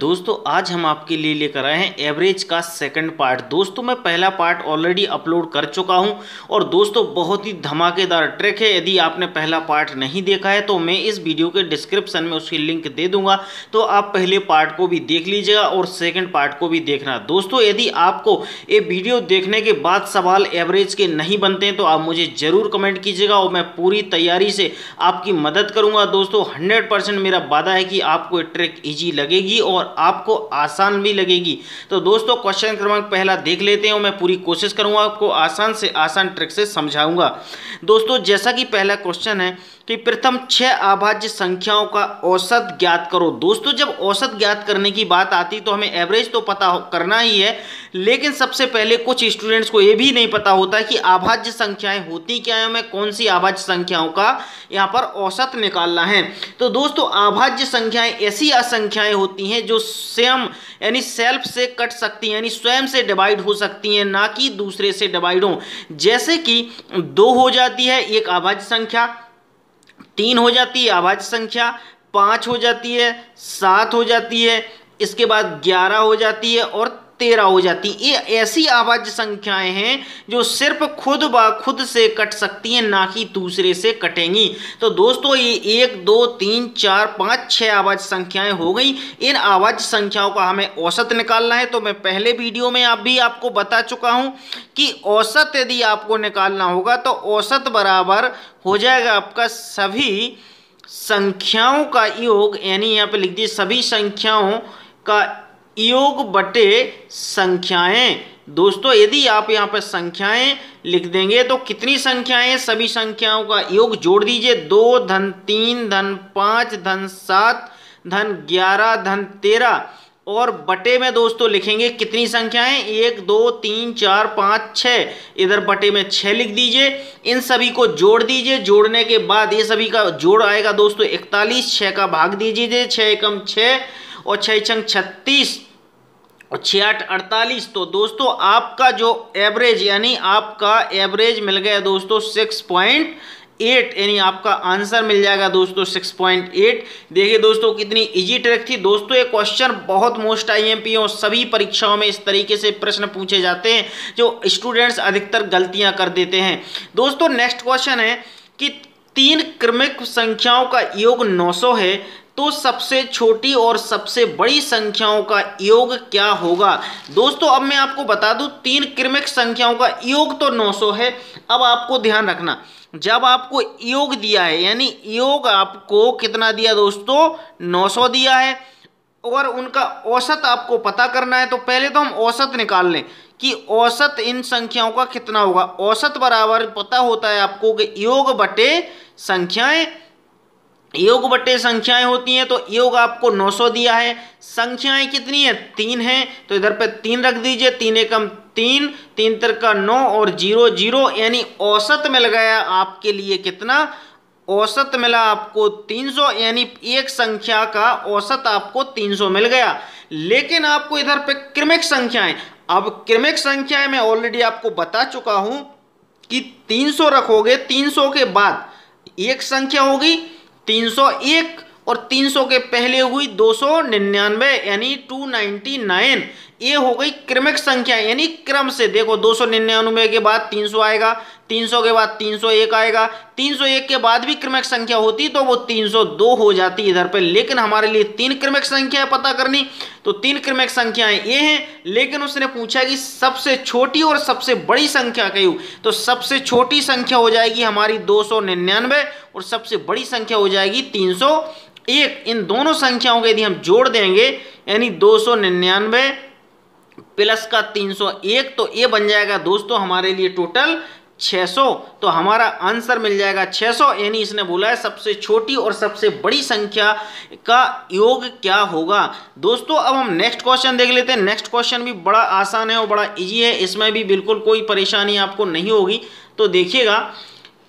दोस्तों आज हम आपके लिए लेकर आए हैं एवरेज का सेकंड पार्ट। दोस्तों मैं पहला पार्ट ऑलरेडी अपलोड कर चुका हूं और दोस्तों बहुत ही धमाकेदार ट्रिक है। यदि आपने पहला पार्ट नहीं देखा है तो मैं इस वीडियो के डिस्क्रिप्शन में उसकी लिंक दे दूंगा, तो आप पहले पार्ट को भी देख लीजिएगा और सेकंड पार्ट को भी देखना। दोस्तों यदि आपको ये वीडियो देखने के बाद सवाल एवरेज के नहीं बनते हैं तो आप मुझे ज़रूर कमेंट कीजिएगा और मैं पूरी तैयारी से आपकी मदद करूँगा। दोस्तों 100% मेरा वादा है कि आपको ये ट्रिक ईजी लगेगी और आपको आसान भी लगेगी। तो दोस्तों क्वेश्चन क्रमांक पहला देख लेते हैं और मैं पूरी कोशिश करूंगा आपको आसान से आसान ट्रिक से समझाऊंगा। दोस्तों जैसा कि पहला क्वेश्चन है कि प्रथम 6 अभाज्य संख्याओं का औसत ज्ञात करो। दोस्तों जब औसत ज्ञात करने की बात आती तो हमें एवरेज तो पता करना ही है, लेकिन सबसे पहले कुछ स्टूडेंट्स को यह भी नहीं पता होता कि अभाज्य संख्याएं होती क्या है, हमें कौन सी अभाज्य संख्याओं का यहाँ पर औसत निकालना है। तो दोस्तों अभाज्य संख्याएं ऐसी असंख्याएं होती हैं जो स्वयं यानी सेल्फ से कट सकती हैं, यानी स्वयं से डिवाइड हो सकती हैं, ना कि दूसरे से डिवाइड हो। जैसे कि 2 हो जाती है एक अभाज्य संख्या, 3 हो जाती है अभाज्य संख्या, 5 हो जाती है, 7 हो जाती है, इसके बाद 11 हो जाती है और 13 हो जाती है। ये ऐसी अभाज्य संख्याएं हैं जो सिर्फ खुद ब खुद से कट सकती हैं, ना कि दूसरे से कटेंगी। तो दोस्तों ये 1 2 3 4 5 6 अभाज्य संख्याएं हो गई। इन अभाज्य संख्याओं का हमें औसत निकालना है। तो मैं पहले वीडियो में आपको बता चुका हूं कि औसत यदि आपको निकालना होगा तो औसत बराबर हो जाएगा आपका सभी संख्याओं का योग, यानी यहाँ पे लिख दीजिए सभी संख्याओं का योग बटे संख्याएं। दोस्तों यदि आप यहाँ पर संख्याएं लिख देंगे तो कितनी संख्याएं, सभी संख्याओं का योग जोड़ दीजिए, 2 धन 3 धन 5 धन 7 धन 11 धन 13 और बटे में दोस्तों लिखेंगे कितनी संख्याएं, 1 2 3 4 5 6, इधर बटे में 6 लिख दीजिए। इन सभी को जोड़ दीजिए, जोड़ने के बाद ये सभी का जोड़ आएगा दोस्तों 41, 6 का भाग दीजिए, 6 एकम 6 और 6 छंग 36 और 6 8 48। तो दोस्तों आपका जो एवरेज यानी आपका एवरेज मिल गया दोस्तों 6.8, यानी आपका आंसर मिल जाएगा दोस्तों 6.8। देखिए दोस्तों कितनी इजी ट्रिक थी। दोस्तों ये क्वेश्चन बहुत मोस्ट आईएमपी और सभी परीक्षाओं में इस तरीके से प्रश्न पूछे जाते हैं जो स्टूडेंट्स अधिकतर गलतियां कर देते हैं। दोस्तों नेक्स्ट क्वेश्चन है कि 3 क्रमिक संख्याओं का योग 900 है, तो सबसे छोटी और सबसे बड़ी संख्याओं का योग क्या होगा। दोस्तों अब मैं आपको बता दूं 3 क्रमिक संख्याओं का योग तो 900 है। अब आपको ध्यान रखना, जब आपको योग दिया है यानी योग आपको कितना दिया दोस्तों 900 दिया है और उनका औसत आपको पता करना है, तो पहले तो हम औसत निकाल लें कि औसत इन संख्याओं का कितना होगा। औसत बराबर पता होता है आपको कि योग बटे संख्याएं, योग बटे संख्याएं होती हैं। तो योग आपको 900 दिया है, संख्याएं कितनी है 3 है, तो इधर पे 3 रख दीजिए, 3 एकम 3, 3 तिरका 9 और 0 0, यानी औसत मिल गया आपके लिए कितना, औसत मिला आपको 300, यानी एक संख्या का औसत आपको 300 मिल गया। लेकिन आपको इधर पे क्रमिक संख्याएं, अब क्रमिक संख्याएं मैं ऑलरेडी आपको बता चुका हूं कि 300 रखोगे, 300 के बाद एक संख्या होगी 301 और 300 के पहले हुई 299 यानी 299, ये हो गई क्रमिक संख्या। यानी क्रम से देखो 299 के बाद 300 आएगा, 300 के बाद 301 आएगा, 301 के बाद भी क्रमिक संख्या होती तो वो 302 हो जाती इधर पे। लेकिन हमारे लिए 3 क्रमिक संख्या पता करनी, तो 3 क्रमिक संख्याएं ये हैं। लेकिन उसने पूछा कि सबसे छोटी और सबसे बड़ी संख्या का योग, तो सबसे छोटी संख्या हो जाएगी हमारी 299 और सबसे बड़ी संख्या हो जाएगी 301। इन दोनों संख्याओं को यदि हम जोड़ देंगे यानी 299 प्लस का 301, तो ये बन जाएगा दोस्तों हमारे लिए टोटल 600। तो हमारा आंसर मिल जाएगा 600, यानी इसने बोला है सबसे छोटी और सबसे बड़ी संख्या का योग क्या होगा। दोस्तों अब हम नेक्स्ट क्वेश्चन देख लेते हैं। नेक्स्ट क्वेश्चन भी बड़ा आसान है और बड़ा इजी है, इसमें भी बिल्कुल कोई परेशानी आपको नहीं होगी। तो देखिएगा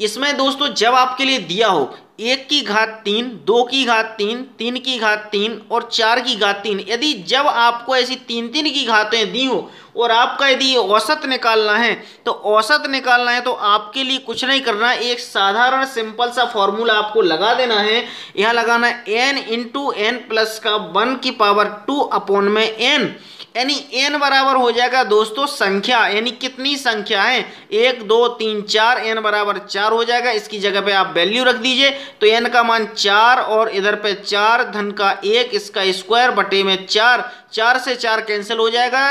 इसमें दोस्तों जब आपके लिए दिया हो 1 की घात 3, 2 की घात 3, 3 की घात 3 और 4 की घात 3, यदि जब आपको ऐसी 3 3 की घातें दी हो और आपका यदि औसत निकालना है तो औसत निकालना है तो आपके लिए कुछ नहीं करना है, एक साधारण सिंपल सा फॉर्मूला आपको लगा देना है। यहाँ लगाना है n इंटू एन प्लस का 1 की पावर 2 अपॉन में n, यानी n बराबर हो जाएगा दोस्तों संख्या, यानी कितनी संख्या है 1 2 3 4, n बराबर 4 हो जाएगा। इसकी जगह पे आप वैल्यू रख दीजिए तो n का मान 4 और इधर पे 4 धन का 1 इसका स्क्वायर बटे में 4, 4 से 4 कैंसिल हो जाएगा,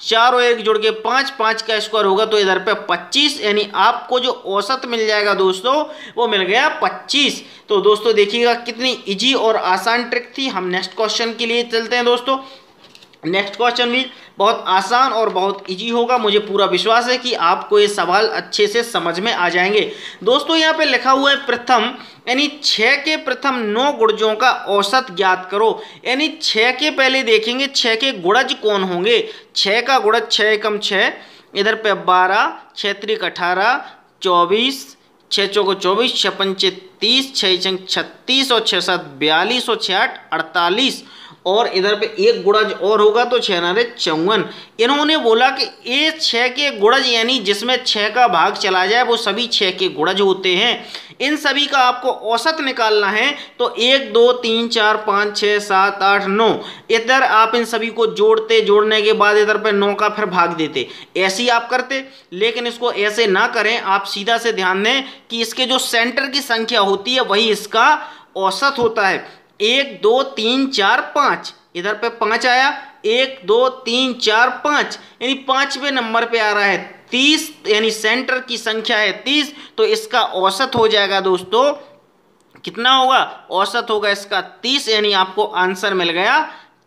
4 और 1 जोड़ के 5, 5 का स्क्वायर होगा तो इधर पे 25, यानी आपको जो औसत मिल जाएगा दोस्तों वो मिल गया 25। तो दोस्तों देखिएगा कितनी इजी और आसान ट्रिक थी। हम नेक्स्ट क्वेश्चन के लिए चलते हैं दोस्तों। नेक्स्ट क्वेश्चन भी बहुत आसान और बहुत इजी होगा, मुझे पूरा विश्वास है कि आपको ये सवाल अच्छे से समझ में आ जाएंगे। दोस्तों यहाँ पे लिखा हुआ है प्रथम, यानी 6 के प्रथम 9 गुणजों का औसत ज्ञात करो। यानी 6 के पहले देखेंगे 6 के गुणज कौन होंगे। 6 का गुणज 6 एकम 6, इधर पे 12, 6 त्रिक 18, 24, 6 चौको 24, 6 पंचे 30, 6 छंग 36 और 6 7 42 और 6 8 48 और इधर पे एक गुणज और होगा तो 6 9 54। इन्होंने बोला कि ये 6 के गुणज यानी जिसमें 6 का भाग चला जाए वो सभी 6 के गुणज होते हैं। इन सभी का आपको औसत निकालना है तो 1 2 3 4 5 6 7 8 9, इधर आप इन सभी को जोड़ने के बाद इधर पे 9 का फिर भाग देते, ऐसे ही आप करते। लेकिन इसको ऐसे ना करें, आप सीधा से ध्यान दें कि इसके जो सेंटर की संख्या होती है वही इसका औसत होता है। 1 2 3 4 5, इधर पे 5 आया, 1 2 3 4 5, यानी 5वें नंबर पे आ रहा है 30, यानी सेंटर की संख्या है 30, तो इसका औसत हो जाएगा दोस्तों कितना होगा, औसत होगा इसका 30, यानी आपको आंसर मिल गया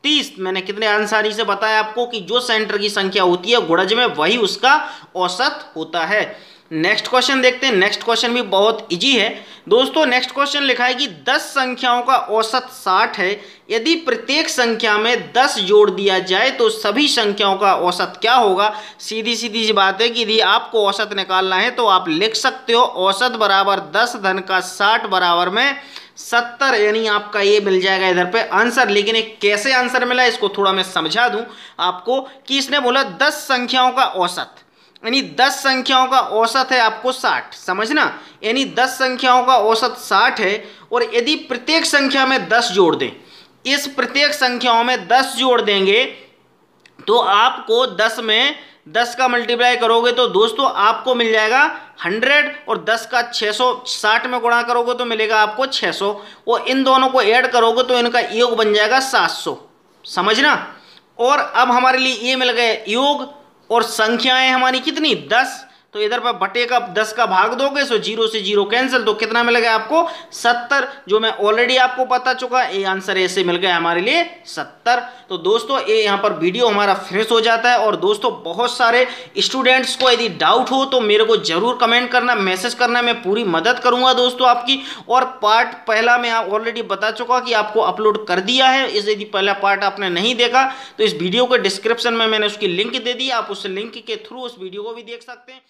30। मैंने कितने आसानी से बताया आपको कि जो सेंटर की संख्या होती है गुणज में वही उसका औसत होता है। नेक्स्ट क्वेश्चन देखते हैं। नेक्स्ट क्वेश्चन भी बहुत इजी है दोस्तों। नेक्स्ट क्वेश्चन लिखा है कि 10 संख्याओं का औसत 60 है, यदि प्रत्येक संख्या में 10 जोड़ दिया जाए तो सभी संख्याओं का औसत क्या होगा। सीधी सी बात है कि यदि आपको औसत निकालना है तो आप लिख सकते हो औसत बराबर 10 धन का 60 बराबर में 70, यानी आपका ये मिल जाएगा इधर पे आंसर। लेकिन एक कैसे आंसर मिला इसको थोड़ा मैं समझा दूं आपको कि इसने बोला 10 संख्याओं का औसत, यानी 10 संख्याओं का औसत है आपको 60, समझना, यानी 10 संख्याओं का औसत 60 है और यदि प्रत्येक संख्या में 10 जोड़ दें, इस प्रत्येक संख्याओं में 10 जोड़ देंगे तो आपको 10 में 10 का मल्टीप्लाई करोगे तो दोस्तों आपको मिल जाएगा 100 और 10 का 660 में गुणा करोगे तो मिलेगा आपको 600 और इन दोनों को ऐड करोगे तो इनका योग बन जाएगा 700, समझना। और अब हमारे लिए ये मिल गए योग और संख्याएं हमारी कितनी 10, तो इधर पर बटे का 10 का भाग दोगे सो 0 से 0 कैंसिल, तो कितना मिलेगा आपको 70, जो मैं ऑलरेडी आपको बता चुका। ये आंसर ऐसे मिल गया हमारे लिए 70। तो दोस्तों ये यहाँ पर वीडियो हमारा फिनिश हो जाता है। और दोस्तों बहुत सारे स्टूडेंट्स को यदि डाउट हो तो मेरे को जरूर कमेंट करना, मैसेज करना, मैं पूरी मदद करूंगा दोस्तों आपकी। और पार्ट पहला मैं ऑलरेडी बता चुका कि आपको अपलोड कर दिया है, इस यदि पहला पार्ट आपने नहीं देखा तो इस वीडियो के डिस्क्रिप्शन में मैंने उसकी लिंक दे दी, आप उस लिंक के थ्रू उस वीडियो को भी देख सकते हैं।